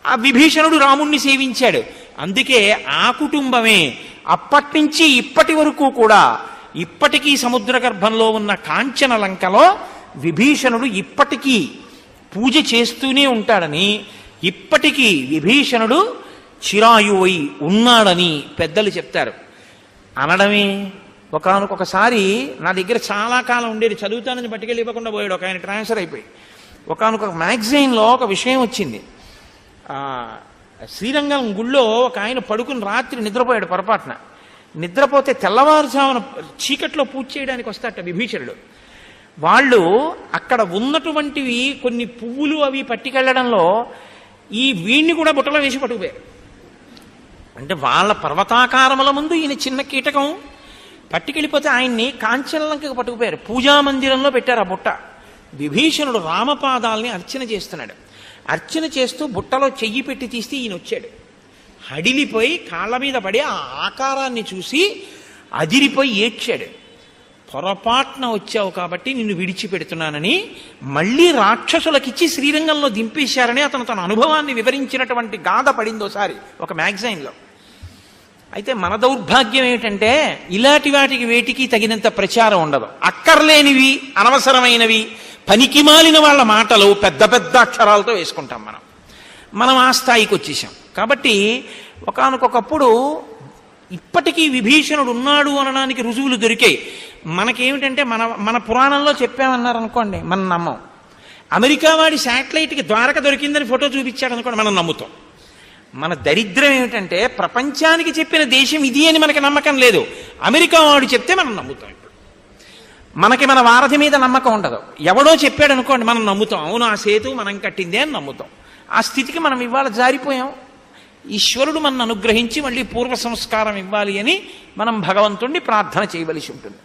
ఆ విభీషణుడు రాముణ్ణి సేవించాడు. అందుకే ఆ కుటుంబమే అప్పటి నుంచి ఇప్పటి వరకు కూడా ఇప్పటికీ సముద్ర గర్భంలో ఉన్న కాంచన లంకలో విభీషణుడు ఇప్పటికీ పూజ చేస్తూనే ఉంటాడని, ఇప్పటికీ విభీషణుడు చిరాయువై ఉన్నాడని పెద్దలు చెప్తారు. అనడమే ఒకానొకసారి నా దగ్గర చాలా కాలం ఉండేది, చదువుతానని పట్టుకెళ్ళి ఇవ్వకుండా పోయాడు ఒక ఆయన, ట్రాన్స్ఫర్ అయిపోయి. ఒకానొక మ్యాగజైన్లో ఒక విషయం వచ్చింది. శ్రీరంగం గుళ్ళో ఒక ఆయన పడుకుని రాత్రి నిద్రపోయాడు పొరపాటున. నిద్రపోతే తెల్లవారుజామున చీకట్లో పూజ చేయడానికి వస్తాట విభీషణుడు. వాళ్ళు అక్కడ ఉన్నటువంటివి కొన్ని పువ్వులు అవి పట్టుకెళ్లడంలో ఈ వీణ్ణి కూడా బుట్టలో వేసి పట్టుకుపోయారు. అంటే వాళ్ళ పర్వతాకారముల ముందు ఈయన చిన్న కీటకం పట్టుకెళ్ళిపోతే ఆయన్ని కాంచనలంకకు పట్టుకుపోయారు. పూజామందిరంలో పెట్టారు ఆ బుట్ట. విభీషణుడు రామపాదాలని అర్చన చేస్తున్నాడు. అర్చన చేస్తూ బుట్టలో చెయ్యి పెట్టి తీస్తే ఈయన వచ్చాడు. హడిలిపోయి కాళ్ళ మీద పడి ఆ ఆకారాన్ని చూసి అదిరిపోయి ఏడ్చాడు. పొరపాటున వచ్చావు కాబట్టి నిన్ను విడిచిపెడుతున్నానని మళ్ళీ రాక్షసులకిచ్చి శ్రీరంగంలో దింపేశారని అతను తన అనుభవాన్ని వివరించినటువంటి గాథ పడిందోసారి ఒక మ్యాగజైన్లో. అయితే మన దౌర్భాగ్యం ఏమిటంటే ఇలాంటి వాటికి వేటికి తగినంత ప్రచారం ఉండదు. అక్కర్లేనివి, అనవసరమైనవి, పనికిమాలిన వాళ్ళ మాటలు పెద్ద పెద్ద అక్షరాలతో వేసుకుంటాం. మనం ఆ స్థాయికి వచ్చేసాం. కాబట్టి ఒకానొకప్పుడు ఇప్పటికీ విభీషణుడు ఉన్నాడు అనడానికి రుజువులు దొరికాయి. మనకేమిటంటే మన పురాణంలో చెప్పామన్నారు అనుకోండి, మనం నమ్మం. అమెరికా వాడి శాటిలైట్కి ద్వారక దొరికిందని ఫోటో చూపించాడు అనుకోండి, మనం నమ్ముతాం. మన దరిద్రం ఏమిటంటే ప్రపంచానికి చెప్పిన దేశం ఇది అని మనకి నమ్మకం లేదు. అమెరికా వాడు చెప్తే మనం నమ్ముతాం. ఇప్పుడు మనకి మన వారధి మీద నమ్మకం ఉండదు. ఎవడో చెప్పాడు అనుకోండి, మనం నమ్ముతాం. అవును, ఆ సేతు మనం కట్టిందే అని నమ్ముతాం. ఆ స్థితికి మనం ఇవాళ జారిపోయాం. ఈశ్వరుడు మనను అనుగ్రహించి మళ్ళీ పూర్వ సంస్కారం ఇవ్వాలి అని మనం భగవంతుణ్ణి ప్రార్థన చేయవలసి ఉంటుంది.